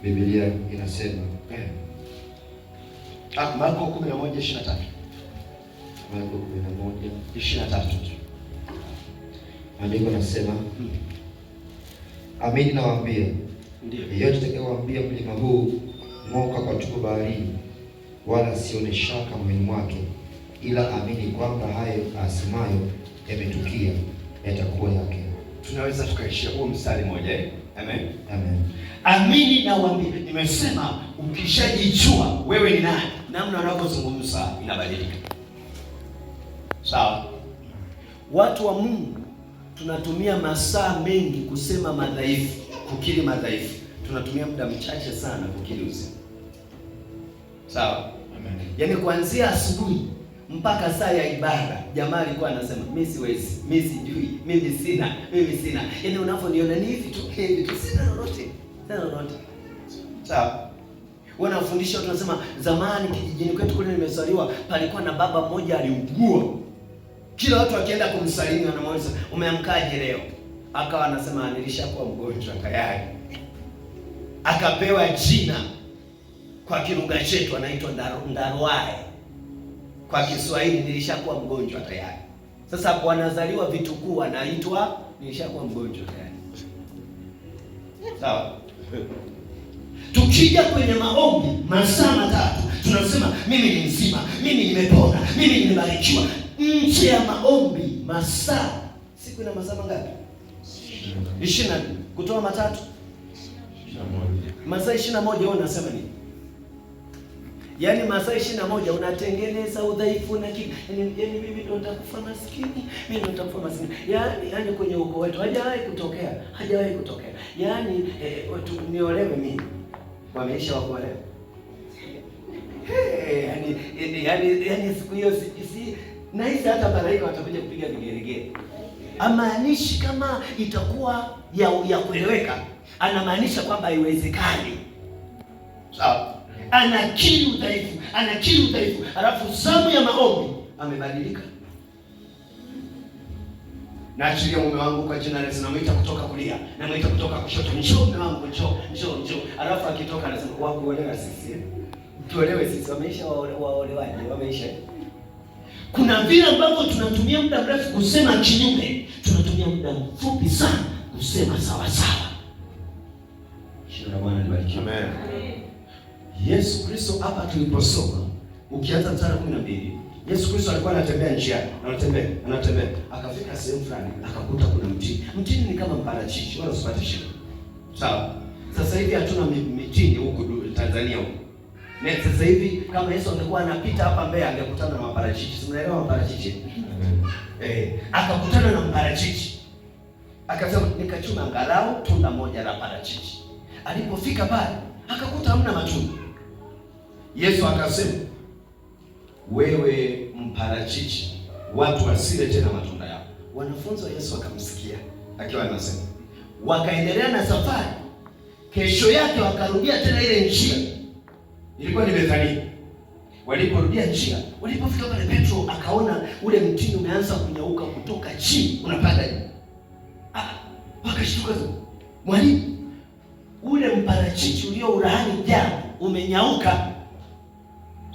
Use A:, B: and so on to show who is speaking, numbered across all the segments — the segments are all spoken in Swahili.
A: Biblia inasema
B: Marko 11:23.
A: Marko 11:23. Andiko nasema amini nawaambia, yeyote atakayewaambia mlima huu ng'oka kwa tupo baharini, wala asione shaka moyoni mwake, ila amini kwamba hayo asemayo yametukia, yatakuwa yake.
B: Tunaweza tukaishia huo mstari mmoja. Amen.
A: Amen.
B: Amini na uambie. Nimesema ukishajijua wewe ni nani, namna unavyozungumza inabadilika. Sawa? Watu wa Mungu tunatumia masaa mengi kusema madhaifu, kukiri madhaifu. Tunatumia muda mchache sana kukiri uzima. Sawa? Amen. Yaani kuanzia asubuhi mpaka saa ya ibada, jamaa alikuwa anasema mimi siwezi, mimi sijui, mimi sina. Yaani unavyoniona ni hivi tu, sina lolote. Sawa? Wanafundisha watu wanasema zamani kijijini kwetu kule nimezaliwa palikuwa na baba mmoja aliugua. Kila watu wakienda kumsalimia wanamuuliza umeamkaje leo? Akawa anasema nilishakuwa mgonjwa tayari. Akapewa jina kwa kilugha chetu anaitwa Ndarwae. Kwa Kiswahili nilishakuwa mgonjwa tayari. Sasa hapo anazaliwa vitukuu anaitwa nilishakuwa mgonjwa tayari. Sawa? Tukija kwenye maombi masaa matatu tunasema mimi ni mzima, mimi nimepona, mimi nimebarikiwa. Nje ya maombi masaa, siku ina masaa mangapi? 24. Kutoa matatu 21. Masaa 21 wewe unasema nini? Yaani masaa 21 unatengeneza udhaifu na kitu. Yaani mimi ndo nitakufa maskini, mimi ndo nitakufa maskini. Yaani kwenye ukoo wetu hajawahi kutokea. Yaani niolewe mimi. Wameisha wakuolewa. Yaani siku hiyo si na hizi hata malaika watakuja kupiga vigelegele. Amaanishi kama itakuwa ya kueleweka. Anamaanisha kwamba haiwezekani. Sawa? Anakiri udhaifu. Alafu zamu ya maombi amebadilika. Naachilia mume wangu kwa jina la Yesu, namuita kutoka kulia, namuita kutoka kushoto, njoo mume wangu, njoo. Alafu akitoka anasema wakuolewa sisi. Tuolewe sisi, wameisha waolewaje? Wameisha. Kuna vile ambavyo tunatumia muda mrefu kusema kinyume, tunatumia muda mfupi sana kusema sawa sawa. Jina la Bwana libarikiwe. Amen. Yesu Kristo hapa tuliposoma, ukianza mstari 12, Yesu Kristo alikuwa anatembea njiani, anatembea, akafika sehemu fulani, akakuta kuna mtini. Mtini ni kama mparachichi, wala usipate shida. Sawa? Sasa hivi hatuna mitini huku Tanzania huku. Na sasa hivi kama Yesu angekuwa anapita hapa Mbeya angekutana na maparachichi. Unaelewa maparachichi? Akakutana na mparachichi. Akasema nikachuna angalau tunda moja la parachichi. Alipofika pale, akakuta hamna matunda. Yesu akasema, wewe mparachichi, watu wasile tena matunda yao. Wanafunzi wa Yesu wakamsikia akiwa anasema. Wakaendelea na safari. Kesho yake wakarudia tena ile njia. Ilikuwa ni Bethania. Waliporudia njia, walipofika pale Petro akaona ule mtini umeanza kunyauka kutoka chini unapanda juu. Wakashtuka. Mwalimu, ule mparachichi ulio urahani jana umenyauka.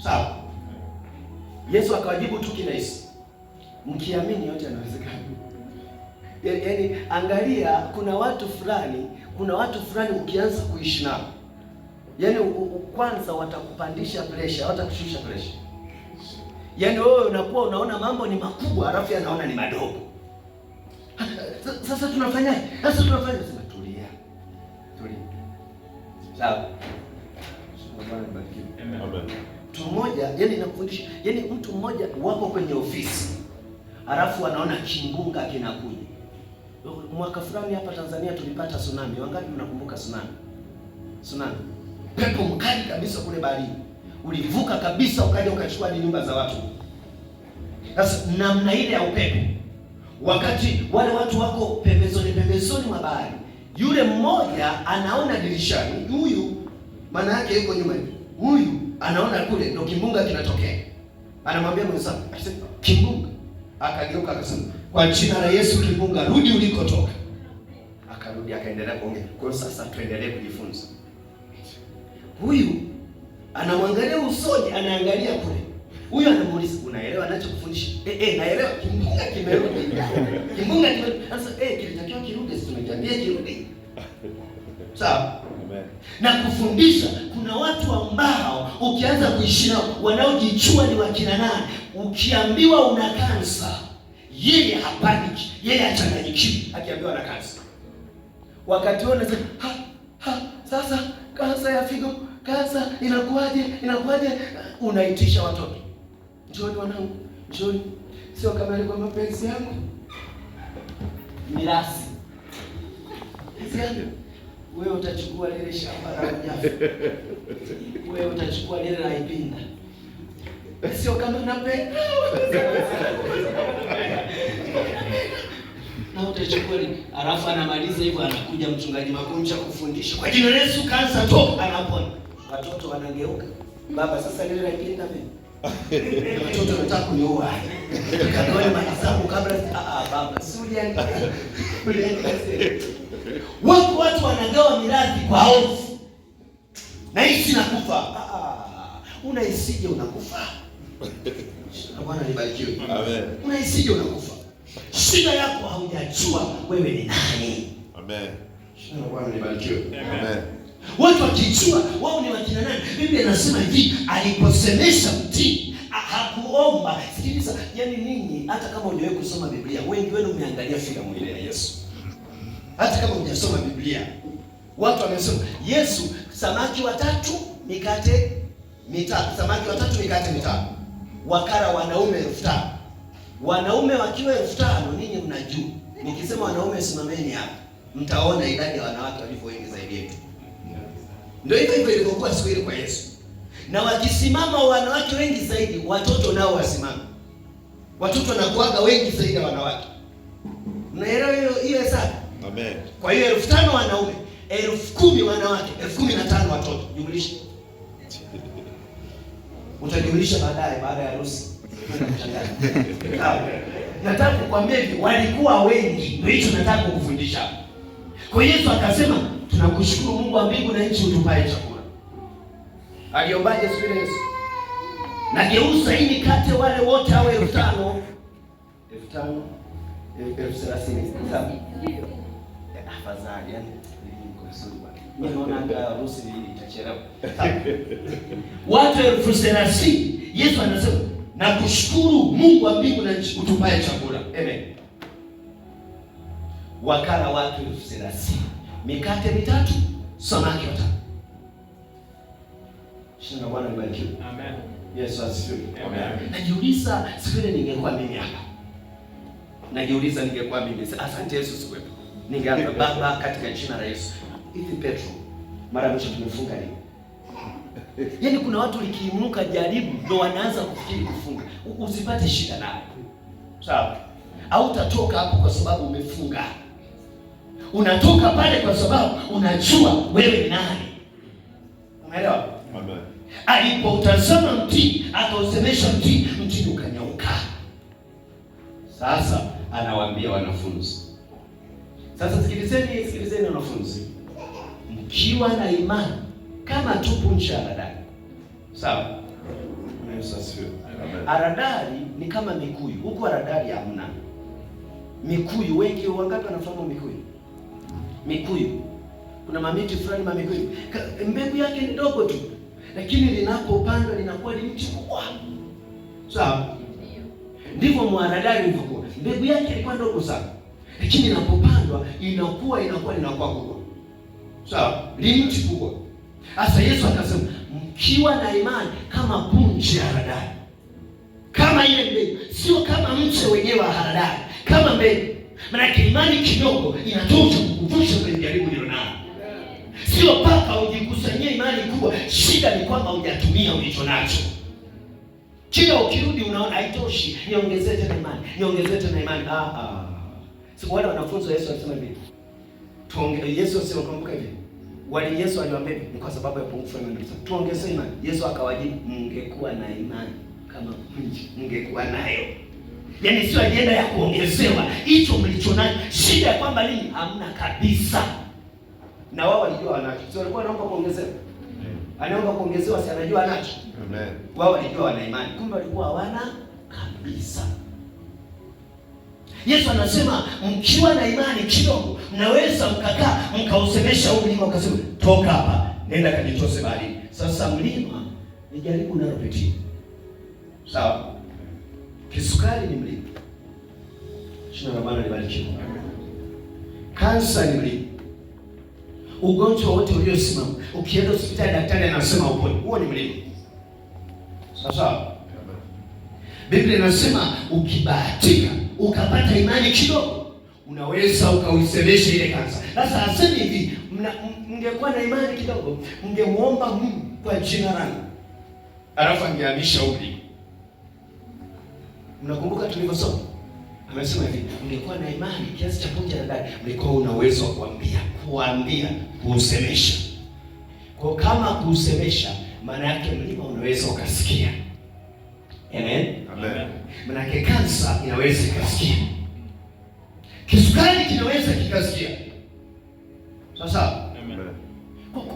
B: Sawa? Yesu akawajibu tu kirahisi. Mkiamini yote yanawezekana. Yaani angalia kuna watu fulani ukianza kuishi nao. Yaani kwanza watakupandisha pressure, watakushusha pressure. Yaani wewe unakuwa unaona mambo ni makubwa, alafu anaona ni madogo. Sasa tunafanyaje? Sema tulia. Sawa? Amen. Mtu mmoja, yaani nakufundisha, yaani mtu mmoja wako kwenye ofisi, alafu anaona kimbunga kinakuja. Mwaka fulani hapa Tanzania tulipata tsunami. Wangapi mnakumbuka tsunami? Pepo mkali kabisa kule baharini. Ulivuka kabisa ukaja ukachukua nyumba za watu. Sasa namna ile ya upepo. Wakati wale watu wako pembezoni mwa bahari, yule mmoja anaona dirishani, huyu maana yake yuko nyuma hivi. Huyu anaona kule ndio kimbunga kinatokea. Anamwambia mwenzake, kimbunga. Akageuka akasema, kwa jina la Yesu kimbunga, rudi ulikotoka. Akarudi akaendelea kuongea. Kwa sasa tuendelee kujifunza. Huyu anamwangalia usoni, anaangalia kule. Huyu anamuuliza, unaelewa anachokufundisha? Naelewa. Kimbunga kimerudi. Kimbunga kimerudi. Sasa kilitakiwa kirudi, sisi tumekiambia kirudi. Sawa? Amen. Na kufundisha, kuna watu ambao ukianza kuishi nao wanaojichua ni wakina nani? Ukiambiwa una kansa, yeye hapaniki, yeye achanganyikiwi akiambiwa ana kansa. Wakati wao nasema sasa kansa ya figo, kansa inakuaje? Unaitisha watoto, njoni wanangu, njoni, sio kama ilikuwa mapenzi yangu, mirasi wewe utachukua lile shamba la mnyafu, wewe utachukua lile la Ipinda, sio kama napenda na utachukua lile. Alafu anamaliza hivyo, anakuja mchungaji Makunja kufundisha kwa jina la Yesu, kansa toka, anapona. Watoto wanageuka, baba sasa lile la Ipinda mimi watoto wanataka kuniua. Kagawe mahesabu kabla baba suliani. Watu wanagawa mirathi kwa hofu. Nahisi nakufa. Unahisije unakufa? Bwana libarikiwe. Amen. Unahisije unakufa? Shida yako haujajua wewe ni nani. Amen. Bwana libarikiwe. Amen. Watu wakijua wao ni wakina nani. Biblia inasema hivi, aliposemesha mtii hakuomba. Sikiliza, yani ninyi hata kama hujawahi kusoma Biblia, wengi wenu umeangalia filamu ile ya Yesu. Hata kama hujasoma Biblia, watu wamesema Yesu, samaki 3 mikate 5, samaki 3 mikate 5, wakara wanaume 5,000. Wanaume wakiwa 5,000, ninyi mnajua. Nikisema wanaume simameni hapa, mtaona idadi ya wanawake walivyo wengi zaidi yetu. Ndio hivyo ilivyokuwa siku ile kwa Yesu. Na wakisimama wanawake wengi zaidi, watoto nao wasimama. Watoto wanakuaga wengi zaidi ya wanawake. Mnaelewa hiyo hesabu? Amen. Kwa hiyo 5,000 wanaume, 10,000 wanawake, 15,000 watoto. Jumlisha. Utajumlisha baadaye baada ya harusi. Nataka kukwambia hivi, walikuwa wengi. Ndio hicho nataka kukufundisha. Kwa Yesu akasema, tunakushukuru Mungu wa mbingu na nchi utupae chakula. Aliombaje siku ile Yesu? Na geuza hii mikate wale wote hao 5,000. 5,000 30,000. Afadhali yani niko vizuri bwana. Mimi naona harusi itachelewa. Watu 30,000. Yesu anasema, nakushukuru Mungu wa mbingu na nchi utupae chakula. Amen. Wakala watu 30,000. Mikate 3, samaki 5. Shina Bwana libarikiwe. Amen. Yesu asifiwe. Amen. Najiuliza siku ile ningekuwa mimi hapa. Najiuliza ningekuwa mimi. Asante Yesu siwepo. Ningeanza Baba katika jina la Yesu. Hivi Petro, mara mwisho tumefunga lini? Yaani kuna watu likiinuka jaribu ndio wanaanza kufikiri kufunga. Usipate shida nao. Sawa? Au utatoka hapo kwa sababu umefunga. Unatoka pale kwa sababu unajua wewe ni nani. Umeelewa? Amen. Alipoutazama mti, akausemesha mti, mti ukanyauka. Sasa anawaambia wanafunzi. Sasa sikilizeni wanafunzi. Mkiwa na imani kama tupu nje ya haradali. Sawa? Yesu asifiwe. Haradali ni kama mikuyu. Huko haradali hamna. Mikuyu wengi wangapi wanafahamu mikuyu? Mikuyu. Kuna mamiti fulani mamikuyu. Mbegu yake ni ndogo tu. Lakini linapopandwa linakuwa ni mti mkubwa. Sawa? Ndivyo mharadali ulivyokuwa. Mbegu yake ilikuwa ndogo sana. Lakini inapopandwa inakuwa kubwa. Sawa? Ni mti kubwa. Sasa Yesu akasema, mkiwa na imani kama punje ya haradali. Kama ile mbegu, sio kama mche wenyewe wa haradali, kama mbegu. Maana imani kidogo inatosha kukuvusha kwenye jaribu hilo nalo. Sio paka ujikusanyie imani kubwa. Shida ni kwamba hujatumia ulicho nacho. Kila ukirudi unaona haitoshi, niongezee tena imani. Siku wale wanafunzi wa Yesu walisema hivi. Yesu sio kumbuka hivi. Yesu aliwaambia ni kwa sababu ya pungufu ya imani. Tuongezee imani. Yesu akawajibu, mngekuwa na imani kama punje, mngekuwa nayo. Yaani sio ajenda ya kuongezewa, hicho mlicho nacho. Shida ya kwamba nini? Hamna kabisa. Na wao walijua wanacho. Sio walikuwa wanaomba kuongezewa. anaomba kuongezewa, si anajua anacho.
A: Amen.
B: Wao walijua wana imani, kumbe walikuwa hawana kabisa. Yesu anasema mkiwa na imani kidogo, mnaweza mkakaa mkausemesha huu mlima ukasema toka hapa, nenda kanitose baharini. Sasa mlima ni jaribu unalopitia. Sawa? Kisukari ni mlima. Jina la Bwana libarikiwe. Kansa ni mlima. Ugonjwa wote uliosimama, ukienda hospitali daktari anasema upone, huo ni mlima. Sasa Biblia inasema ukibahatika ukapata imani kidogo, unaweza ukausemesha ile kansa. Sasa asemi hivi, mngekuwa na imani kidogo, mngemuomba Mungu kwa jina langu, alafu angehamisha umri. Mnakumbuka tulivyosoma? Amesema hivi, mngekuwa na imani kiasi cha punje la ndani, mlikuwa una uwezo wa kuambia, kuusemesha. Kwa kama kuusemesha, maana yake mlima unaweza ukasikia. Amen.
A: Amen.
B: Maana yake kansa inaweza ikasikia. Kisukari kinaweza kikasikia. Sasa,
A: amen.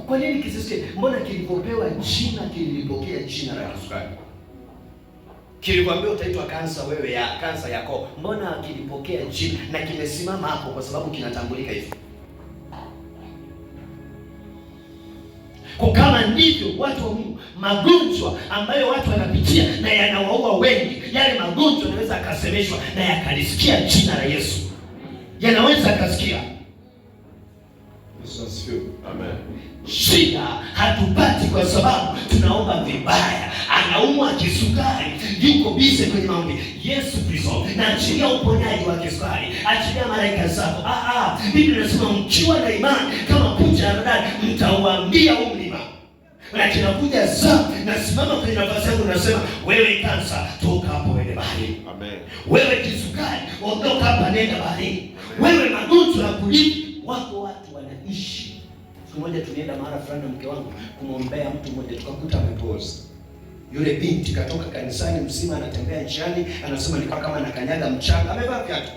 B: Kwa nini kisisikie? Mbona kilipopewa jina kilipokea jina la kisukari? Kilikwambia utaitwa kansa wewe ya kansa yako. Mbona kilipokea jina na kimesimama hapo kwa sababu kinatambulika hivi? Kwa kama ndivyo watu wa Mungu, magonjwa ambayo watu wanapitia na yanawaua wengi, yale magonjwa yanaweza akasemeshwa na yakalisikia jina la Yesu. Yanaweza akasikia.
A: Yesu asifiwe. Amen.
B: Shida hatupati kwa sababu tunaomba vibaya. Anaumwa kisukari, yuko bize kwenye maombi. Yesu Kristo, na achilia uponyaji wa kisukari, achilia malaika zako. Biblia inasema mkiwa na imani kama punje ya haradali, mtauambia huu mlima. Na kinakuja saa, nasimama kwenye nafasi yangu nasema, wewe kansa, toka hapo uende baharini.
A: Amen.
B: Wewe kisukari, ondoka hapa nenda baharini. Wewe magonjwa ya kurithi, wako watu wanaishi. Siku moja tulienda mahali fulani na mke wangu kumwombea mtu mmoja, tukakuta amepooza. Yule binti katoka kanisani mzima, anatembea njiani, anasema ni kama anakanyaga mchanga, amevaa viatu.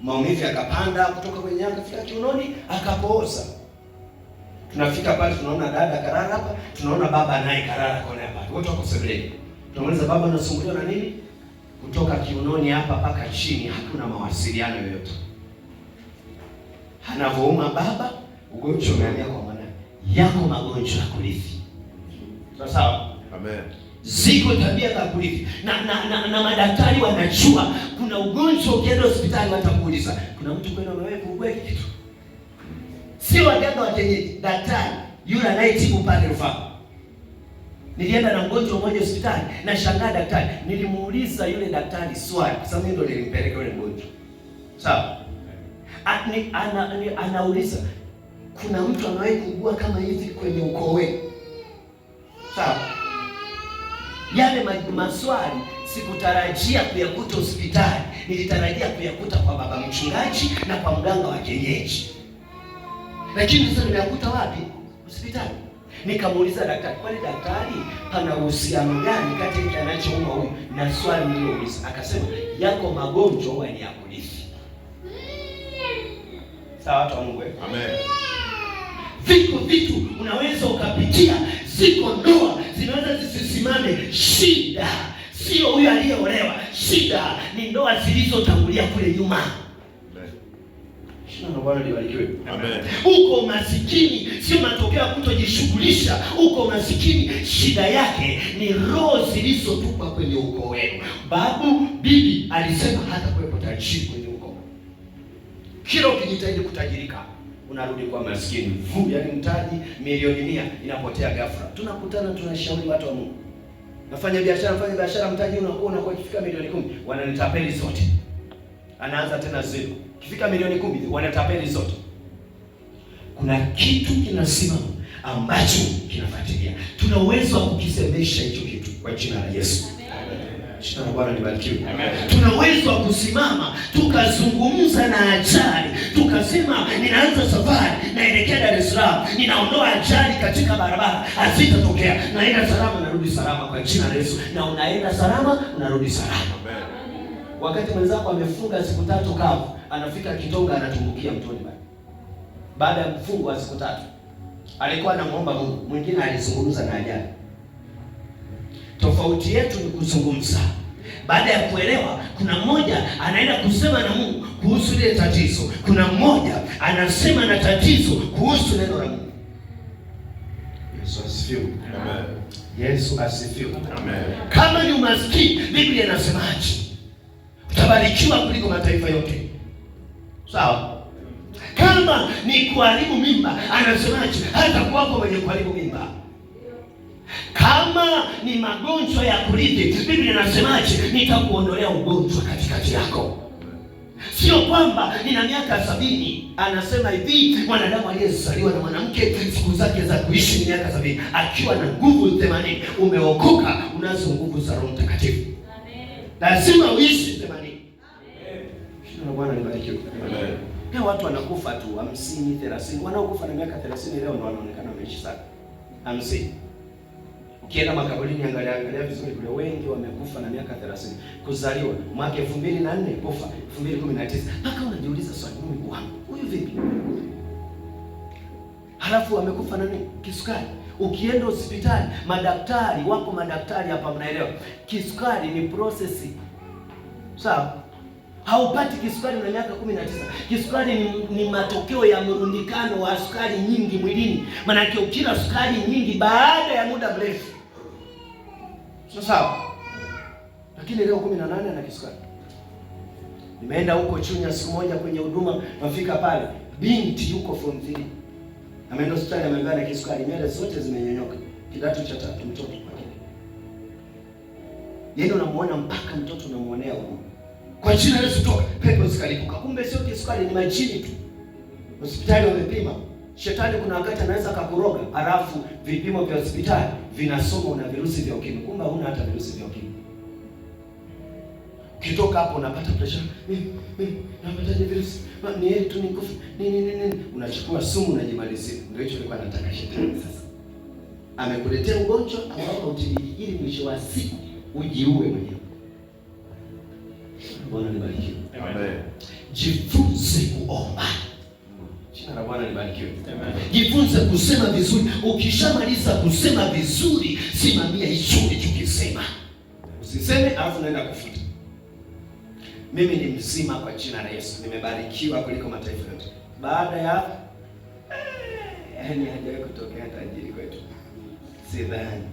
B: Maumivu yakapanda kutoka kwenye nyanga fika kiunoni, akapooza. Tunafika pale tunaona dada karara hapa, tunaona baba naye karara kona hapa. Wote wako sebuleni. Tunamuuliza baba, unasumbuliwa na nini? Kutoka kiunoni hapa mpaka chini hakuna mawasiliano yoyote. Anavouma baba, ugonjwa umehamia kwa mwanae. Yako magonjwa ya kurithi. Sawa?
A: Amen.
B: Ziko tabia za kurithi. Na madaktari wanajua kuna ugonjwa, ukienda hospitali watakuuliza, kuna mtu kwenda amewahi kuugua kitu? Sio waganga wa kienyeji, daktari yule anayetibu pale rufaa. Nilienda na mgonjwa mmoja hospitali, na shangaa daktari, nilimuuliza yule daktari swali, kwa sababu ndio nilimpeleka yule mgonjwa. Sawa? Anauliza, kuna mtu anawahi kuugua kama hivi kwenye ukoo wenu? Sawa? Yale maswali sikutarajia kuyakuta hospitali, nilitarajia kuyakuta kwa baba mchungaji na kwa mganga wa kienyeji. Lakini sasa nimeyakuta wapi? Hospitali. Nikamuuliza daktari, kwani daktari, pana uhusiano gani kati ya anachouma huyu na swali nililouliza? Akasema yako magonjwa huwa ni ya kurithi. Sawa watu wa Mungu?
A: Amen.
B: Viko vitu unaweza ukapitia, ziko ndoa zinaweza zisisimame. Shida sio huyu aliyeolewa, shida ni ndoa zilizotangulia kule nyuma. Shina na Bwana libarikiwe.
A: Amen.
B: Uko masikini sio matokeo ya kutojishughulisha. Uko masikini, shida yake ni roho zilizotupwa kwenye ukoo wenu. Babu, bibi alisema hata kuwepo tajiri kwenye ukoo. Kila ukijitahidi kutajirika, unarudi kwa maskini. Yaani mtaji milioni 100 inapotea ghafla. Tunakutana tunashauri watu wa Mungu. Nafanya biashara, mtaji unakuwa ukifika milioni 10, wananitapeli zote. Anaanza tena zero. Kifika milioni 10, wanatapeli zote. Kuna kitu kinasimama ambacho kinafuatilia. Tuna uwezo wa kukisemesha hicho kitu kwa jina la Yesu. Jina la Bwana libarikiwe. Tuna uwezo wa kusimama tukazungumza na ajali, tukasema ninaanza safari naelekea Dar es Salaam, ninaondoa ajali katika barabara, hazitatokea, naenda salama narudi salama kwa jina la Yesu. Na unaenda salama unarudi salama. Wakati mwenzako amefunga siku 3 kavu, anafika Kitonga anatumbukia mtoni bali. Baada ya mfungo wa siku 3. alikuwa anamuomba Mungu, mwingine alizungumza na ajali. Tofauti yetu ni kuzungumza. Baada ya kuelewa, kuna mmoja anaenda kusema na Mungu kuhusu ile tatizo, kuna mmoja anasema na tatizo kuhusu neno la Mungu. Yesu asifiwe. Amen. Yesu asifiwe. Amen. Kama ni umaskini, Biblia inasemaje? Utabarikiwa kuliko mataifa yote. Sawa? Kama ni kuharibu mimba, anasemaje? Hata kwako mwenye kuharibu mimba. Kama ni magonjwa ya kurithi, Biblia inasemaje? Nitakuondolea ugonjwa katikati yako. Sio kwamba nina miaka 70. Anasema hivi, mwanadamu aliyezaliwa na mwanamke siku zake za kuishi ni miaka 70, akiwa na nguvu 80. Umeokoka, unazo nguvu za Roho Mtakatifu. Amen. Lazima uishi 80. Amen. Shina Bwana libarikiwe. Amen. Leo watu wanakufa tu 50, 30. Wanaokufa na miaka 30 leo ndio wanaonekana wameishi sana. 50. Ukienda makaburini angalia vizuri kule, wengi wamekufa na miaka 30. Kuzaliwa mwaka 2004, kufa 2019. Mpaka unajiuliza swali, Mungu wangu, huyu vipi? Halafu wamekufa na nini? Kisukari. Ukienda hospitali, madaktari wako, madaktari hapa mnaelewa. Kisukari ni process. Sawa? Haupati kisukari na miaka 19. Kisukari ni matokeo ya mrundikano wa sukari nyingi mwilini. Maana yake ukila sukari nyingi baada ya muda mrefu. Sawa. Lakini leo 18 na kisukari. Nimeenda huko Chunya siku moja kwenye huduma, nafika pale, binti yuko form 3. Ameenda hospitali, ameambiwa na kisukari, nywele zote zimenyonyoka. Kidato cha 3, mtoto. Yeye unamuona mpaka mtoto unamuonea huko. Kwa jina la Yesu toka pepo zikalipuka. Kumbe sio kisukari, ni majini tu. Hospitali wamepima. Shetani kuna wakati anaweza akakuroga, halafu vipimo vya hospitali vinasoma una virusi vya ukimwi. Kumbe huna hata virusi vya ukimwi. Ukitoka hapo unapata pressure. Napataje virusi? Ni yeye tu nikufa. Nini. Unachukua sumu unajimalizia. Ndio hicho alikuwa anataka shetani sasa. Amekuletea ugonjwa ambao utibii ili mwisho wa siku ujiue mwenyewe. Bwana libarikiwe. Amen. Jifunze kuomba. Jina la Bwana libarikiwe. Amen. Jifunze kusema vizuri. Ukishamaliza kusema vizuri, simamia hicho ulichokisema. Usiseme alafu naenda kufuta. Mimi ni mzima kwa jina la Yesu. Nimebarikiwa kuliko mataifa yote. Baada ya hajawahi kutokea tajiri kwetu. Sidhani.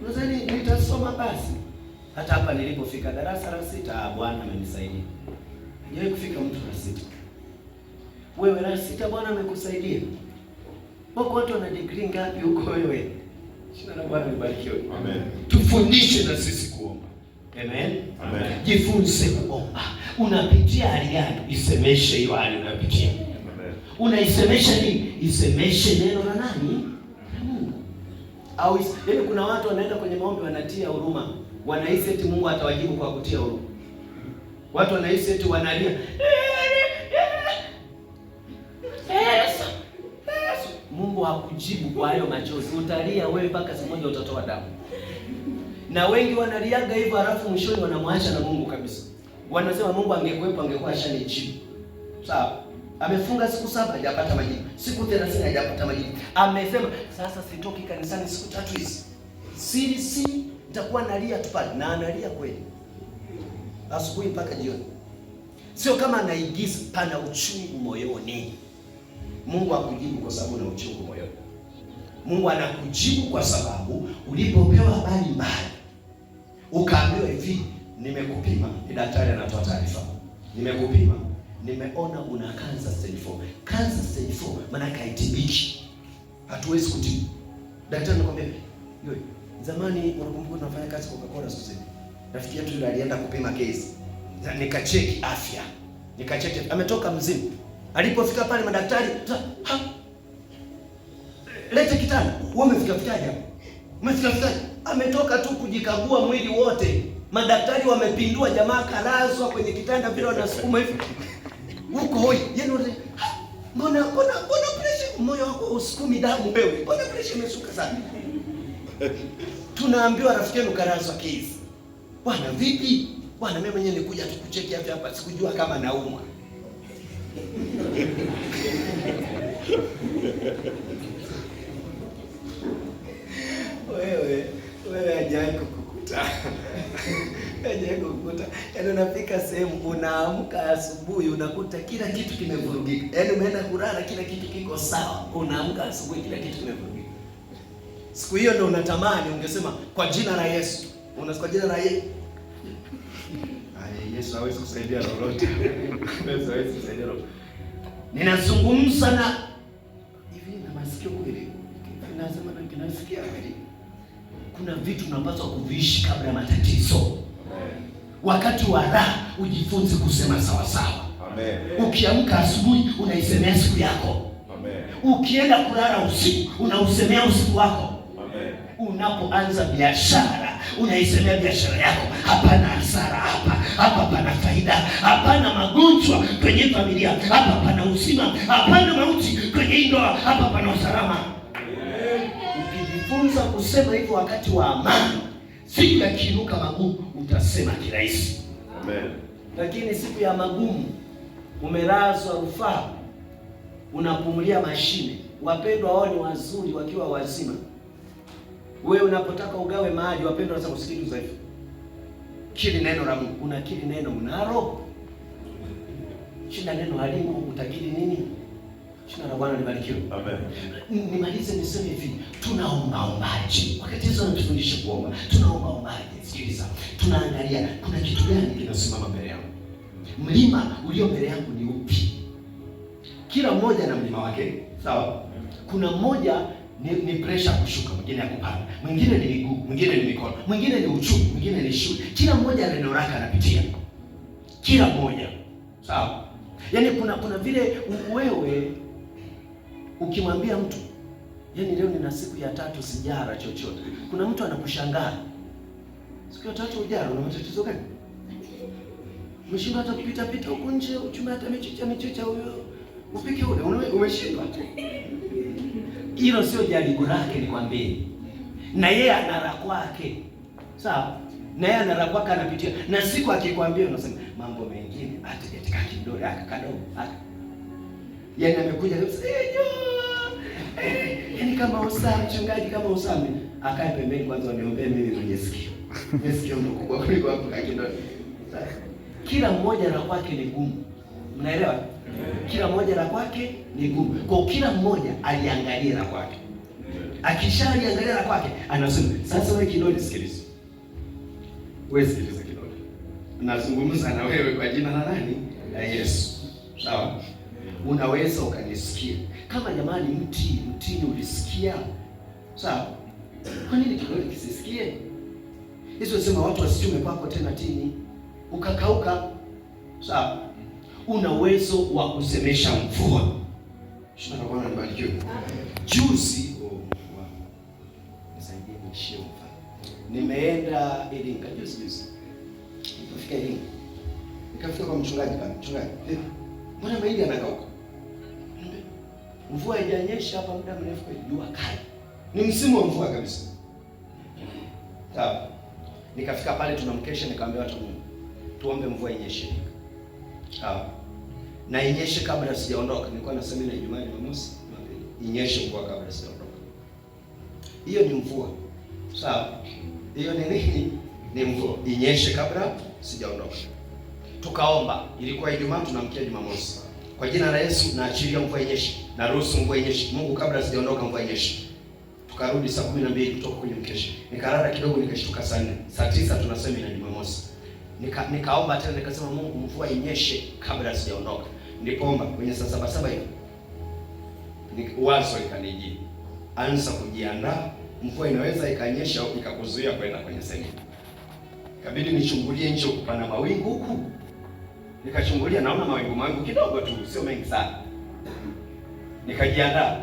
B: Nadhani nitasoma basi. Hata hapa nilipofika darasa la 6, Bwana amenisaidia. Hajawahi kufika mtu la 6. Wewe la 6 Bwana amekusaidia. Wako watu wana degree ngapi huko wewe? Jina la Bwana libarikiwe. Amen. Tufundishe na sisi kuomba. Amen. Amen. Jifunze kuomba. Unapitia hali gani? Isemeshe hiyo hali unapitia. Amen. Unaisemesha nini? Isemeshe neno la nani? Au yaani kuna watu wanaenda kwenye maombi wanatia huruma. Wanahisi eti Mungu atawajibu kwa kutia huruma. Watu wanahisi eti wanalia. Mungu hakujibu kwa hayo machozi. Utalia wewe mpaka siku moja utatoa damu. Na wengi wanaliaga hivyo, halafu mwishoni wanamwacha na Mungu kabisa. Wanasema Mungu angekuwepo angekuwa ashanijibu. Sawa. Amefunga siku 7 hajapata majibu. Siku 30 hajapata majibu. Amesema sasa sitoki kanisani siku 3 hizi. Siri nitakuwa nalia tu pale, na analia kweli. Asubuhi mpaka jioni. Sio kama anaigiza, pana uchungu moyoni. Mungu hakujibu kwa sababu na uchungu moyoni. Mungu anakujibu kwa sababu ulipopewa habari mbaya, ukaambiwa hivi, nimekupima, ni daktari anatoa taarifa. Nimekupima, nimeona una cancer stage 4. Cancer stage 4 maana haitibiki. Hatuwezi kutibu. Daktari anakuambia, "Yoi, zamani unakumbuka tunafanya kazi Coca-Cola sasa hivi. Rafiki yetu yule alienda kupima case. Nikacheki afya. Nikacheki ametoka mzima. Alipofika pale madaktari, lete kitanda. Wewe umefikaje hapo? Umefikaje? Ametoka tu kujikagua mwili wote. Madaktari wamepindua, jamaa kalazwa kwenye kitanda vile wanasukuma hivi. Huko hoi. Yaani mbona pressure moyo wako usukumi damu wewe? Mbona pressure imeshuka sana? Tunaambiwa rafiki yenu kalazwa case. Bwana vipi? Bwana mimi mwenyewe nilikuja tu kucheki hapa, sikujua kama naumwa. Wewe hajawahi kukukuta. Hajawahi kukuta. Yaani unafika sehemu unaamka asubuhi unakuta kila kitu kimevurugika. Yaani umeenda kulala kila kitu kiko sawa. Unaamka asubuhi kila kitu kimevurugika. Siku hiyo ndio unatamani ungesema kwa jina la Yesu. Kwa jina la Yesu. Yesu hawezi kusaidia lolote. Yesu hawezi kusaidia lolote. Ninazungumza na hivi na masikio kweli. Ninasema na kinasikia kweli. Kuna vitu tunapaswa kuviishi kabla ya matatizo. Amen. Wakati wa raha ujifunze kusema sawa sawa. Amen. Ukiamka asubuhi unaisemea siku yako. Amen. Ukienda kulala usiku unausemea usiku wako. Amen. Unapoanza biashara unaisemea biashara yako, hapana hasara hapa pana faida, hapana magonjwa kwenye familia, hapa pana uzima, hapana mauti kwenye ndoa, hapa pana usalama. Ukijifunza kusema hivyo wakati wa amani, siku ya kiinuka magumu utasema kirahisi. Amen. Lakini siku ya magumu umelazwa rufaa, unapumulia mashine, wapendwa wao ni wazuri wakiwa wazima. Wewe unapotaka ugawe mahali, wapendwa wanasema usikilize hivyo. Kili neno la Mungu, unakili neno mnaro. Shida neno halimu utakili nini? Jina la Bwana libarikiwe. Amen. Nimalize niseme hivi, tunaombaje? Wakati hizo natufundisha kuomba. Tunaombaje? Sikiliza. Tunaangalia kuna kitu gani kinasimama mbele yangu. Mlima ulio mbele yangu ni upi? Kila mmoja na mlima wake. Sawa? Kuna mmoja ni pressure kushuka, mwingine ya kupanda. Mwingine ni miguu, mwingine ni mikono, mwingine ni uchumi, mwingine ni shule. Kila mmoja ana neno lake anapitia. Kila mmoja. Sawa? Yaani kuna vile wewe ukimwambia mtu, yaani leo nina siku ya 3 sijara chochote. Kuna mtu anakushangaa. Siku ya 3 ujara una matatizo gani? Umeshindwa hata kupita huko nje, uchumi hata michicha huyo. Upike ule, umeshindwa. Hilo sio jaribu lake nikwambie. Na yeye ana la kwake. Sawa? Na yeye ana la kwake anapitia. Na siku akikwambia unasema mambo mengine hata katika kidole kadogo. Yaani amekuja kabisa. Yaani kama mchungaji kama Usame akae pembeni kwanza waniombee mimi kwenye sikio. Mimi sikio ndo kubwa kuliko hapo kakidole. Kila mmoja la kwake ni gumu. Mnaelewa? Kila mmoja la kwake ni gumu. Kwa kila mmoja aliangalia la kwake. Akishaliangalia la kwake, anasema, "Sasa wewe kidole sikiliza." Wewe sikiliza kidole. Nazungumza na wewe kwa jina la nani? La Yesu. Sawa? Unaweza ukanisikia. Kama jamani mtini ulisikia. Sawa? Kwa nini kidole kisisikie? Hizo sema watu wasichume kwako tena tini. Ukakauka. Sawa? Una uwezo wa kusemesha mvua. Shina la Bwana libarikiwe. Juzi nisaidie nishie mfano. Nimeenda Iringa juzi. Nikafika Iringa. Nikafika kwa mchungaji pale. Mchungaji, mbona mahindi yanakauka? Mvua haijanyesha hapa muda mrefu kwa jua kali. Ni msimu wa mvua kabisa. Sawa. Nikafika pale tunamkesha, nikamwambia watu Mungu, tuombe mvua inyeshe. Sawa. Na inyeshe kabla sijaondoka. Nilikuwa nasema ile Ijumaa na Jumamosi, inyeshe mvua kabla sijaondoka. Hiyo ni mvua. Sawa? Hiyo ni nini? Ni mvua. Inyeshe kabla sijaondoka. Tukaomba. Ilikuwa Ijumaa tunamkia Jumamosi. Kwa jina la Yesu naachilia mvua inyeshe. Na ruhusu mvua inyeshe. Mungu kabla sijaondoka mvua inyeshe. Tukarudi saa 12 kutoka kwenye mkesha. Nikalala kidogo nikashtuka saa 4. Saa 9 tunasema ina Jumamosi. Nikaomba tena nikasema Mungu mvua inyeshe kabla sijaondoka. Nilipoomba kwenye saa 7 hivi. Wazo ikanijia. Anza kujiandaa, mvua inaweza ikanyesha au ikakuzuia kwenda kwenye semina. Ikabidi nichungulie nje kupana mawingu huku. Nikachungulia naona mawingu kidogo tu, sio mengi sana. Nikajiandaa.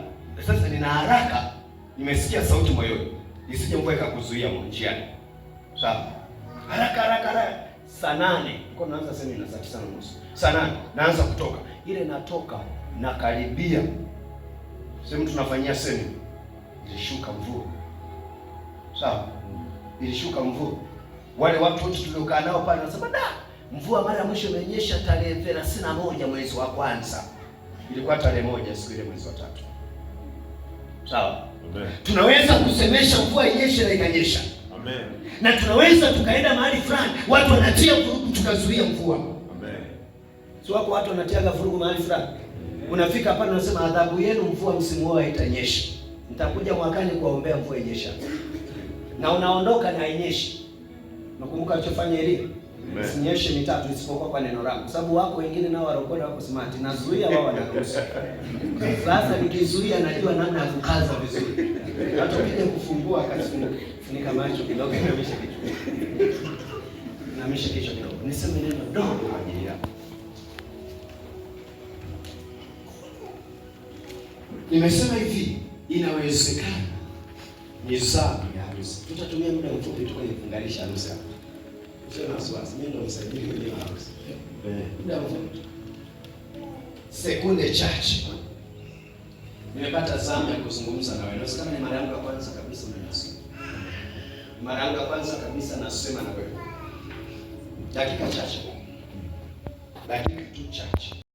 B: Sasa nina haraka, nimesikia sauti moyoni. Isije mvua ikakuzuia njiani. Sawa? Haraka. Saa 8 niko naanza semina saa 9:30. Saa 8 naanza kutoka. Ile natoka na karibia sehemu tunafanyia semina. Ilishuka mvua. Sawa? Ilishuka mvua. Wale watu wote tuliokaa nao pale wanasema, "Da, mvua mara mwisho imenyesha tarehe 31 mwezi wa kwanza." Ilikuwa tarehe 1 siku ile mwezi wa 3. Sawa? Amen. Tunaweza kusemesha mvua inyeshe na ikanyesha. Amen. Na tunaweza tukaenda mahali fulani watu wanatia vurugu tukazuia mvua. Amen. Sio wako watu wanatiaga vurugu mahali fulani. Unafika hapa unasema adhabu yenu mvua msimu huu haitanyesha. Nitakuja mwakani kuwaombea mvua inyesha. Na unaondoka na inyeshi. Nakumbuka alichofanya Elia. Sinyeshe mitatu isipokuwa kwa neno langu. Sababu wako wengine nao warokole wako smart. Nazuia wao wanaruhusu. Sasa nikizuia najua namna ya kukaza vizuri. Hata ukija kufungua funika macho kidogo na misha kichwa. Na misha kichwa kidogo. Niseme neno dogo kwa ajili yako. Nimesema hivi, inawezekana ni zamu ya harusi. Tutatumia muda mfupi tukajifunganisha harusi hapa. Sio na wasiwasi, mimi ndo msaidizi kwenye harusi. Muda mfupi. Sekunde chache. Nimepata zamu ya kuzungumza na wewe. Inawezekana ni mara yangu ya kwanza kabisa unanisikia. Mara yangu ya kwanza kabisa nasema na wewe. Dakika chache. Dakika tu chache.